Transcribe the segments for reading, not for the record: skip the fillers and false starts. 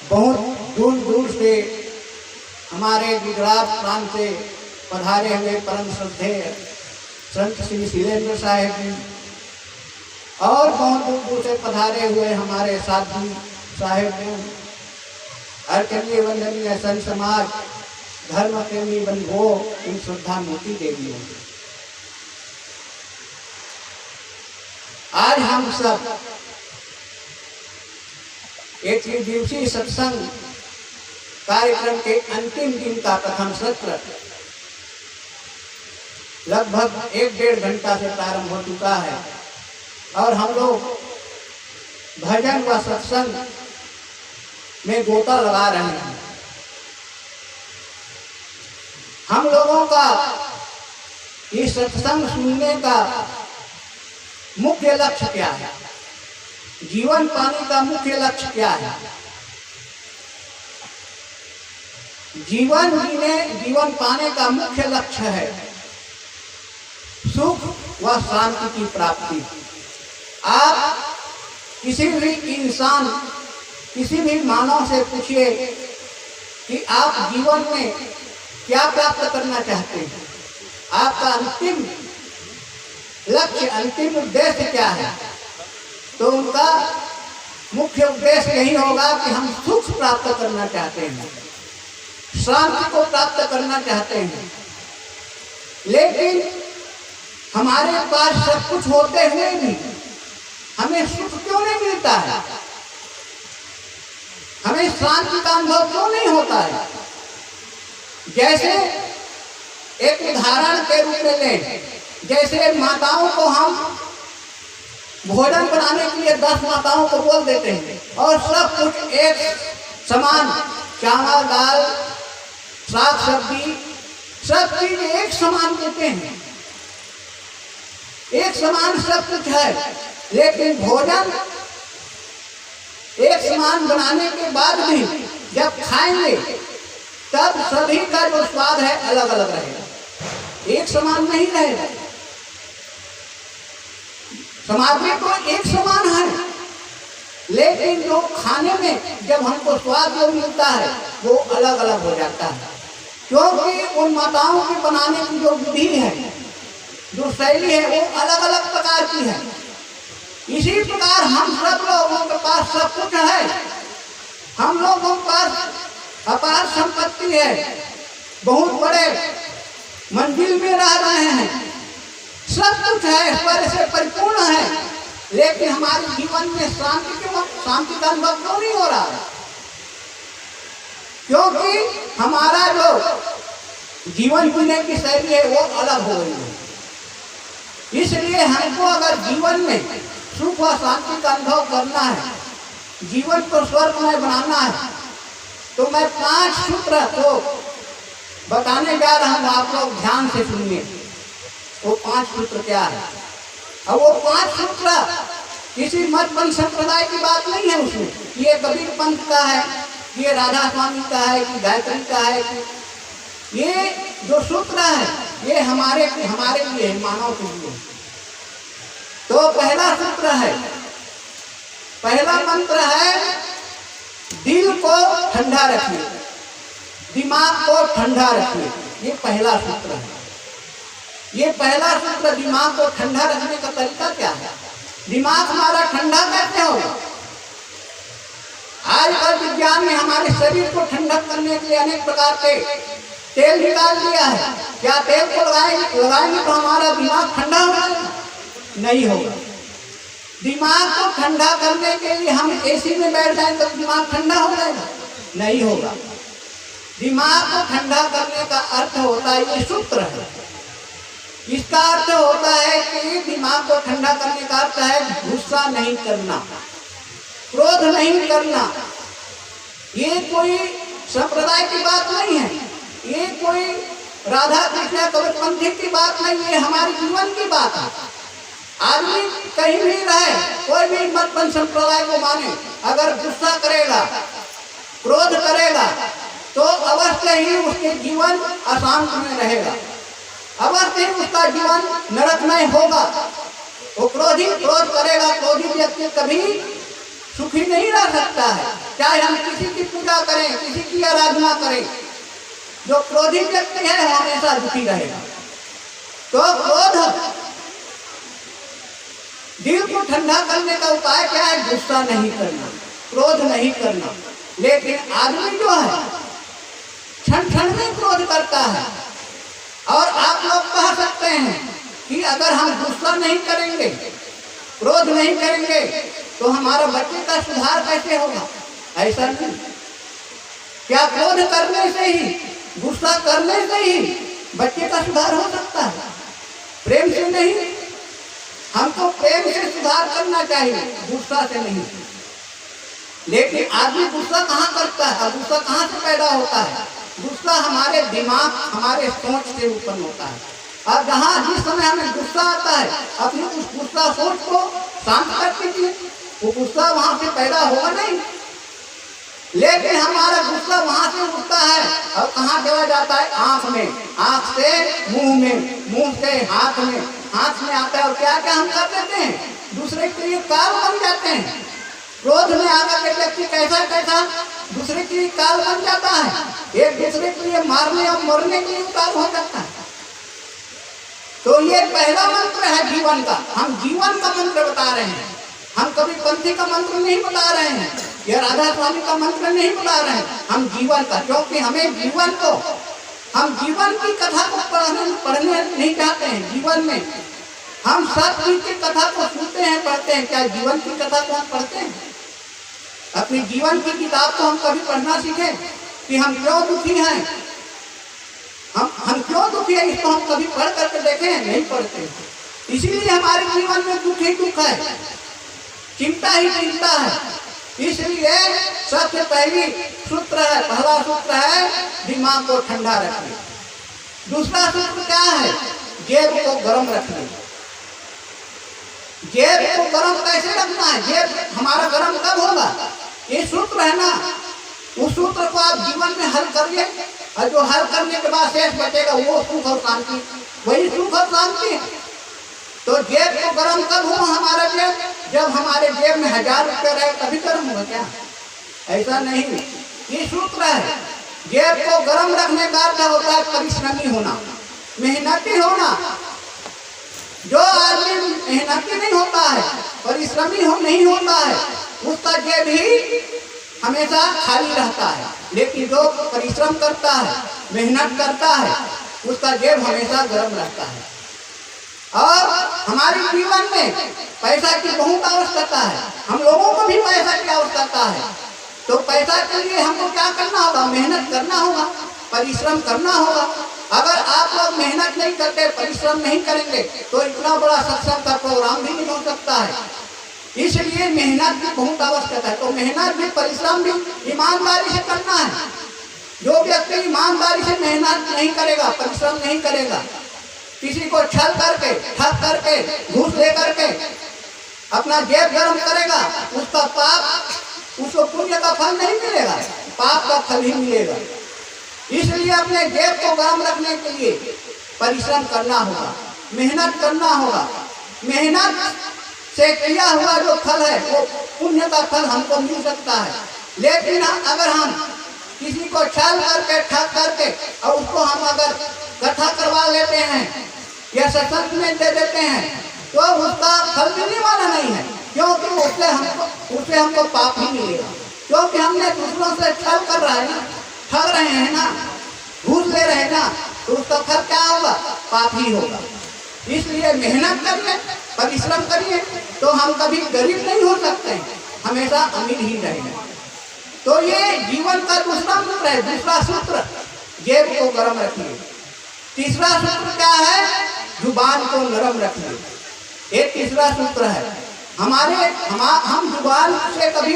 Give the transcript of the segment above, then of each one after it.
बहुत दूर दूर से हमारे गुजरात प्रांत से पधारे हुए परम श्रद्धेय संत श्री शीलेंद्र साहेब जी और बहुत दूर दूर से पधारे हुए हमारे साधु साहेब जी, अर्चनीय वंदनीय संत समाज, धर्म प्रेमी बंधुओं, इन श्रद्धा मूर्ति देवी होंगे। आज हम सब एक दिवसीय सत्संग कार्यक्रम के अंतिम दिन का प्रथम सत्र लगभग 1-1.5 घंटा से प्रारंभ हो चुका है और हम लोग भजन व सत्संग में गोता लगा रहे हैं। हम लोगों का ये सत्संग सुनने का मुख्य लक्ष्य क्या है? जीवन पाने का मुख्य लक्ष्य क्या है? जीवन पाने का मुख्य लक्ष्य है सुख व शांति की प्राप्ति। आप किसी भी इंसान, किसी भी मानव से पूछिए कि आप जीवन में क्या प्राप्त करना चाहते हैं, आपका अंतिम लक्ष्य, अंतिम उद्देश्य क्या है, तो उनका मुख्य उद्देश्य यही होगा कि हम सुख प्राप्त करना चाहते हैं, शांति को प्राप्त करना चाहते हैं। लेकिन हमारे पास सब कुछ होते हुए भी हमें सुख क्यों नहीं मिलता है? हमें शांति का अनुभव क्यों नहीं होता है? जैसे एक उदाहरण के रूप में लें, जैसे माताओं को हम भोजन बनाने के लिए 10 माताओं को बोल देते हैं और सब कुछ एक समान, चावल दाल साग सब्जी सब चीज एक समान देते हैं, एक समान सब कुछ है, लेकिन भोजन एक समान बनाने के बाद भी जब खाएंगे तब सभी का जो स्वाद है अलग अलग रहेगा, एक समान नहीं रहेगा। सामग्री तो एक समान है, लेकिन जो खाने में जब हमको स्वाद जो मिलता है वो अलग अलग हो जाता है, क्योंकि उन माताओं के बनाने की जो विधि है, जो शैली है, वो अलग अलग प्रकार की है। इसी प्रकार हम सब लोगों के पास सब कुछ है, हम लोगों के पास अपार संपत्ति है, बहुत बड़े मंजिल में रह रहे हैं, सब कुछ है, ऐश्वर्य से परिपूर्ण है, लेकिन हमारे जीवन में शांति का अनुभव क्यों नहीं हो रहा है? क्योंकि हमारा जो जीवन जीने की शैली है वो अलग हो गई है। इसलिए हमको अगर जीवन में सुख व शांति का अनुभव करना है, जीवन को स्वर्गमय बनाना है, तो मैं 5 सूत्र को बताने जा रहा हूँ, आप लोग ध्यान से सुनिए। वो 5 सूत्र क्या है? अब वो 5 सूत्र किसी मत पंथ संप्रदाय की बात नहीं है, उसमें ये कबीर पंथ का है, ये राधा स्वामी का है, कि गायत्री का है, कि ये जो सूत्र है ये हमारे लिए, मानव के लिए। तो पहला सूत्र है, पहला मंत्र है, दिल को ठंडा रखिए, दिमाग को ठंडा रखिए। ये पहला सूत्र है। ये पहला सूत्र, दिमाग को ठंडा रखने का तरीका क्या है? दिमाग हमारा ठंडा कैसे होगा? आजकल विज्ञान ने हमारे शरीर को ठंडा करने के लिए अनेक प्रकार के तेल निकाल दिया है। क्या तेल को लगाएंगे तो हमारा दिमाग ठंडा हो जाएगा? नहीं होगा। दिमाग को ठंडा करने के लिए हम एसी में बैठ जाए तो दिमाग ठंडा हो जाएगा? नहीं होगा। दिमाग को ठंडा करने का अर्थ होता है, ये सूत्र है, इसका अर्थ होता है कि दिमाग को ठंडा करने का अर्थ है गुस्सा नहीं करना, क्रोध नहीं करना। ये कोई संप्रदाय की बात नहीं है, ये कोई राधा कृष्ण कबीरपंथी की बात नहीं है, हमारे जीवन की बात है। आदमी कहीं भी रहे, कोई भी मत पंथ संप्रदाय को माने, अगर गुस्सा करेगा, क्रोध करेगा, तो अवश्य ही उसके जीवन अशांत में रहेगा, अवश्य ही उसका जीवन नरकमय होगा। वो क्रोध करेगा, क्रोधी व्यक्ति कभी सुखी नहीं रह सकता है। चाहे हम किसी की पूजा करें, किसी की आराधना करें, जो क्रोधी व्यक्ति है वो हमेशा दुखी रहेगा। तो क्रोध, दिल को ठंडा करने का उपाय क्या है? गुस्सा नहीं करना, क्रोध नहीं करना। लेकिन आदमी जो है क्षण क्षण में क्रोध करता है। और आप लोग कह सकते हैं कि अगर हम गुस्सा नहीं करेंगे, क्रोध नहीं करेंगे, तो हमारा बच्चे का सुधार कैसे होगा? ऐसा नहीं। क्या क्रोध करने से ही, गुस्सा करने से ही बच्चे का सुधार हो सकता है? प्रेम से नहीं। हमको प्रेम से सुधार करना चाहिए, गुस्सा से नहीं। लेकिन आदमी गुस्सा कहाँ करता है? गुस्सा कहाँ से पैदा होता है? गुस्सा हमारे दिमाग, हमारे सोच से उत्पन्न होता है। और जहाँ जिस समय हमें गुस्सा आता है, अपने उस गुस्सा सोच को शांत कर दीजिए, वो गुस्सा वहाँ से पैदा होगा नहीं। लेकिन हमारा गुस्सा वहाँ से उठता है और कहाँ चला जाता है? आँख में, आँख से मुंह में, मुंह से हाथ में, हाथ में आता है। और क्या क्या हम कर देते हैं? दूसरे के लिए काल बन जाते हैं। क्रोध में आकर के व्यक्ति कैसा कैसा दूसरे के लिए काल बन जाता है, एक दूसरे के लिए मारने और मरने के लिए काल हो जाता है। तो ये पहला मंत्र है जीवन का। हम जीवन का मंत्र बता रहे हैं, हम कभी पंथी का मंत्र नहीं बता रहे हैं, या राधा स्वामी का मंत्र नहीं बता रहे हैं, हम जीवन का। क्योंकि हमें जीवन को, हम जीवन की कथा को पढ़ने नहीं चाहते हैं। जीवन में हम सब चीज की कथा को सुनते हैं, पढ़ते हैं। क्या जीवन की कथा को हम पढ़ते हैं? अपनी जीवन की किताब को हम कभी पढ़ना सीखें कि हम क्यों दुखी हैं, हम क्यों दुखी है, इसको हम कभी पढ़ करके देखें? नहीं पढ़ते। इसीलिए हमारे जीवन में दुख ही दुख है, चिंता ही चिंता है। इसलिए सबसे पहली सूत्र है, पहला सूत्र है दिमाग को ठंडा रखिए। दूसरा सूत्र क्या है? जेब को गर्म रखिए। जेब को गर्म कैसे रखना है? जेब हमारा गर्म कब होगा? ये सूत्र है ना, उस सूत्र को आप जीवन में हल करिए, और जो हल करने के बाद शेष बचेगा वो सुख और शांति, वही सुख और शांति है। तो जेब को गर्म कब हो हमारा जेब? जब हमारे जेब में 1000 रुपये रहे तभी गर्म होगा क्या? ऐसा नहीं। ये सूत्र है। जेब को गर्म रखने का अर्थ होता है परिश्रमी होना, मेहनती होना। जो आदमी मेहनती नहीं होता है, परिश्रमी नहीं होता है, उसका जेब ही हमेशा खाली रहता है। लेकिन जो परिश्रम करता है, मेहनत करता है, उसका जेब हमेशा गर्म रहता है। और हमारे जीवन में पैसा की बहुत आवश्यकता है, हम लोगों को भी पैसा की आवश्यकता है। तो पैसा के लिए हमको क्या करना होगा? मेहनत करना होगा, परिश्रम करना होगा। अगर आप लोग मेहनत नहीं करते, परिश्रम नहीं करेंगे, तो इतना बड़ा सत्संग का प्रोग्राम भी नहीं हो सकता है। इसलिए मेहनत की बहुत आवश्यकता है। तो मेहनत भी, परिश्रम भी ईमानदारी से करना है। जो व्यक्ति ईमानदारी से मेहनत नहीं करेगा, परिश्रम नहीं करेगा, किसी को छल करके, ठग करके, घूस ले करके अपना जेब गर्म करेगा, उसका पाप, उसको पुण्य का फल नहीं मिलेगा, पाप का फल ही मिलेगा। इसलिए अपने जेब को गर्म रखने के लिए परिश्रम करना होगा, मेहनत करना होगा। मेहनत से किया हुआ जो फल है वो पुण्य का फल हमको मिल सकता है। लेकिन अगर हम किसी को छल करके, ठग करके, और उसको हम अगर कथा करवा लेते हैं या सत्संग में दे देते हैं, तो उसका फल मिलने वाला नहीं है। क्योंकि उससे हमको पाप ही मिलेगा। क्योंकि हमने दूसरों से छल कर रहा है ना, ठग रहे हैं ना, घूस ले रहे हैं ना, तो उसका फल क्या होगा? पाप ही होगा। इसलिए मेहनत करिए, परिश्रम करिए, तो हम कभी गरीब नहीं हो सकते, हमेशा अमीर ही रहेंगे। तो ये जीवन का दूसरा सूत्र है। दूसरा सूत्र, जेब को गर्म रखिए। तीसरा सूत्र क्या है? जुबान को नरम रखिए। ये तीसरा सूत्र है। हम जुबान से कभी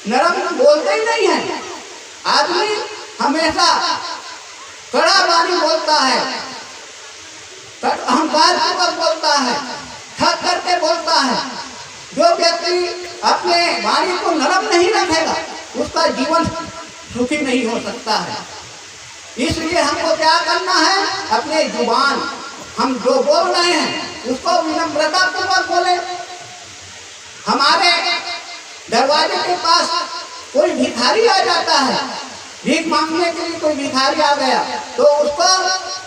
नरम बोलते ही नहीं है। आदमी हमेशा कड़ा वाणी बोलता है, अहंकार पूर्वक बोलता है, ठग करके बोलता है। जो व्यक्ति अपने वाणी को नरम नहीं रखेगा, उसका जीवन सुखी नहीं हो सकता है। इसलिए हमको क्या करना है? अपने जुबान, हम जो बोल रहे हैं उसको विनम्रता पूर्वक बोले। हमारे दरवाजे के पास कोई भिखारी आ जाता है, भीख मांगने के लिए कोई भिखारी आ गया तो उसको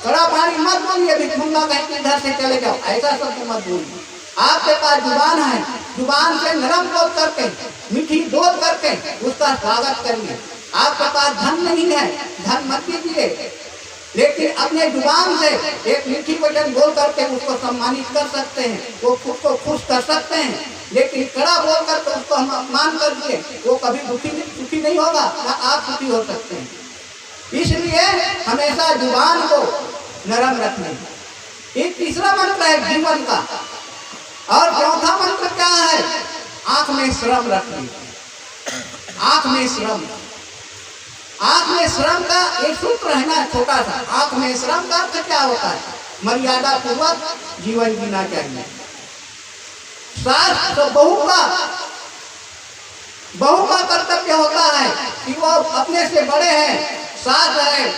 कड़ा भारी मत बोलिए, भिखमंगा कहीं के इधर से चले जाओ, ऐसा शब्द मत बोलिए। आपके पास जुबान है, जुबान से नरम बोल करके, मीठी बोल करके उसका स्वागत करिए। आपके पास धन नहीं है, धन मत दीजिए, लेकिन अपने जुबान से एक मीठी वचन बोल करके उसको सम्मानित कर सकते हैं, वो खुद को खुश कर सकते हैं। लेकिन कड़ा बोल कर तो उसको हम अपमान कर दिए, वो कभी सुखी नहीं होगा, ना आप सुखी हो सकते हैं। इसलिए हमेशा जुबान को नरम रखने। एक तीसरा मंत्र है जीवन का, और चौथा मंत्र क्या है? आंख में श्रम रखनी। आंख में श्रम, आंख में श्रम का एक सूत्र है ना, छोटा सा। आंख में श्रम का अर्थ क्या होता है? मर्यादा पूर्वक जीवन जीना चाहिए। सास तो बहू का कर्तव्य होता है कि वो अपने से बड़े हैं, सास है,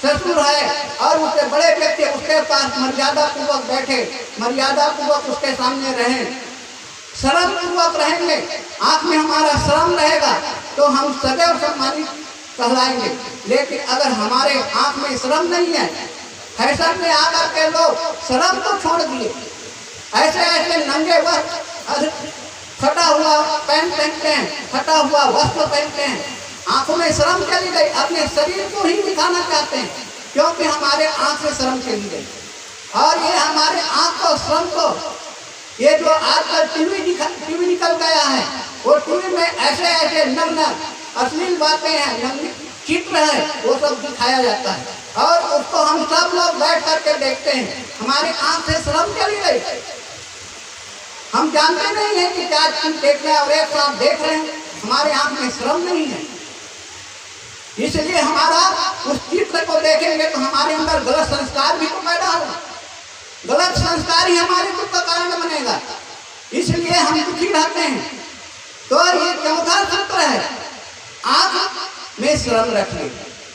ससुर है, और उससे बड़े व्यक्ति उसके पास मर्यादा पूर्वक बैठे, मर्यादा पूर्वक उसके सामने रहें, शर्म पूर्वक रहेंगे। आंख में हमारा शर्म रहेगा तो हम सदैव सम्मानित कहलाएंगे। लेकिन अगर हमारे आंख में शर्म नहीं है, फैशन में आकर के लोग शर्म तो छोड़ दिए, ऐसे ऐसे नंगे वस्त्र, फटा हुआ पैंट पहनते हैं, फटा हुआ वस्त्र पहनते हैं, आंखों में शर्म चली गई, अपने शरीर को ही दिखाना चाहते हैं, क्योंकि हमारे आंख से शर्म चली गई। और ये हमारे आंख को, शर्म को, ये जो आजकल टीवी निकल गया है, वो टीवी में ऐसे ऐसे नग्न अश्लील बातें हैं, नग्न चित्र है, वो सब दिखाया जाता है, और उसको हम सब लोग बैठ करके देखते हैं। हमारे आंख से शर्म चली गई, हम जानते नहीं है कि क्या चीज देख रहे हैं और एक साथ देख रहे हैं, हमारे आंख में शर्म नहीं है। इसलिए हमारा उस चित्र को देखेंगे तो हमारे अंदर गलत संस्कार भी तो पैदा होगा, गलत संस्कार ही हमारे दुख का कारण बनेगा, इसलिए हम दुखी रहते हैं। तो ये चौथा सूत्र है, आंख में शर्म रखिए।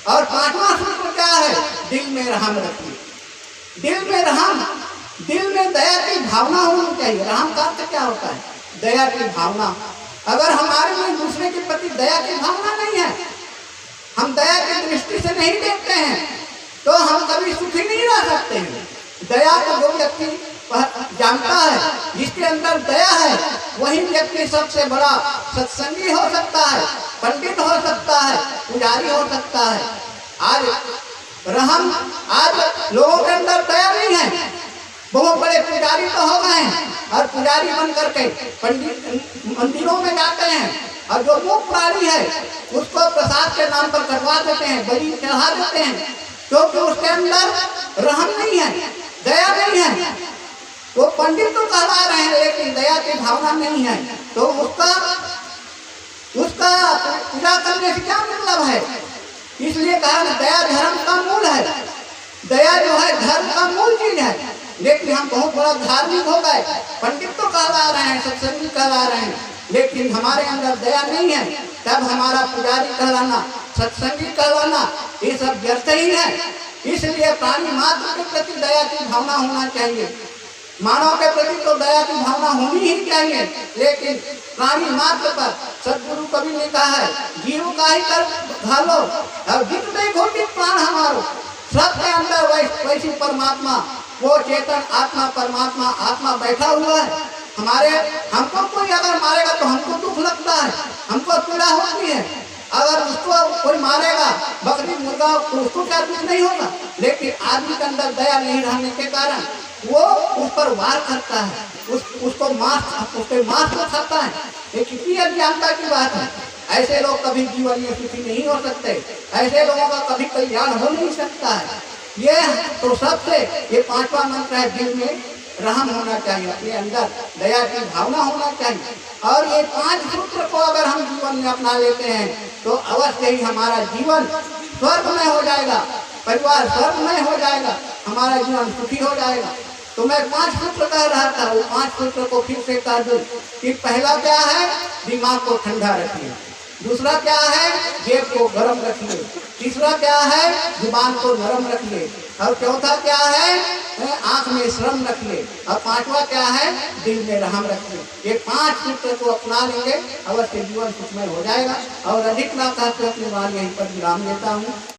और पांचवा सूत्र क्या है? दिल में रहम रखिए। दिल में रहम, दिल में दया की भावना होनी चाहिए। रहम का अर्थ क्या होता है? दया की भावना। अगर हमारे में दूसरे के प्रति दया की भावना नहीं है, हम दया की दृष्टि से नहीं देखते हैं, तो हम कभी सुखी नहीं रह सकते हैं। दया को जो व्यक्ति जानता है, जिसके अंदर दया है, वही व्यक्ति सबसे बड़ा सत्संगी हो सकता है, पंडित हो सकता है, पुजारी हो सकता है। आज लोगों के अंदर दया नहीं है, बहुत बड़े पुजारी तो हो गए हैं, और पुजारी बन करके पंडित मंदिरों में जाते हैं, और जो मूक प्राणी है उसको प्रसाद के नाम पर कटवा देते हैं, बलि चढ़ा देते हैं, क्योंकि उसके अंदर रहम नहीं है, दया नहीं है। वो पंडित तो कहला रहे हैं, लेकिन दया की भावना नहीं है, तो उसका पूजा करने से क्या मतलब है? इसलिए कहा दया धर्म का मूल है। दया जो है धर्म का मूल चीज है, लेकिन हम बहुत बड़ा धार्मिक हो गए, पंडित तो कहला रहे हैं, सत्संगी कहला रहे हैं, लेकिन हमारे अंदर दया नहीं है, तब हमारा पुजारी कहलाना, सत्संगी कहलाना, ये सब व्यर्थ ही है। इसलिए प्राणी मात्र के प्रति दया की भावना होना चाहिए। मानव के प्रति तो दया की भावना होनी ही चाहिए, लेकिन प्राणी मात्र पर सदगुरु कवि ने कहा है, जीव का ही कर घालो और जित देखो कि प्राण हमारो। सबके अंदर वैसी परमात्मा, वो चेतन आत्मा, परमात्मा आत्मा बैठा हुआ है। हमको कोई अगर मारेगा तो हमको दुख लगता है, हमको पीड़ा होती है। अगर उसको कोई मारेगा, बकरी मुर्गा, उसको क्या कुछ नहीं होगा, लेकिन आदमी के अंदर दया नहीं रहने के कारण वो उस पर वार करता है, उसको मांस को खाता है। ये कितनी अज्ञानता की बात है। ऐसे लोग कभी जीवन में सुखी नहीं हो सकते, ऐसे लोगों का कभी कल्याण हो नहीं सकता है। ये तो सबसे ये पांचवा मंत्र है, दिल में रहम होना चाहिए, अपने अंदर दया की भावना होना चाहिए। और ये 5 सूत्र को अगर हम जीवन में अपना लेते हैं तो अवश्य ही हमारा जीवन स्वर्गमय हो जाएगा, परिवार स्वर्गमय हो जाएगा, हमारा जीवन सुखी हो जाएगा। तो मैं 5 सूत्र कह रहा था, वो 5 सूत्र को फिर से कह दूं कि पहला क्या है? दिमाग को ठंडा रखिए। दूसरा क्या है, जेब को गर्म रखिए। तीसरा क्या है, जुबान को नरम रखिए। और चौथा क्या है, आंख में श्रम रखिए। और पांचवा क्या है, दिल में रहम रखिए। ये 5 सूत्र को अपना लेंगे, अवश्य जीवन सुखमय हो जाएगा। और अधिक लाभ यहीं पर विराम देता हूँ।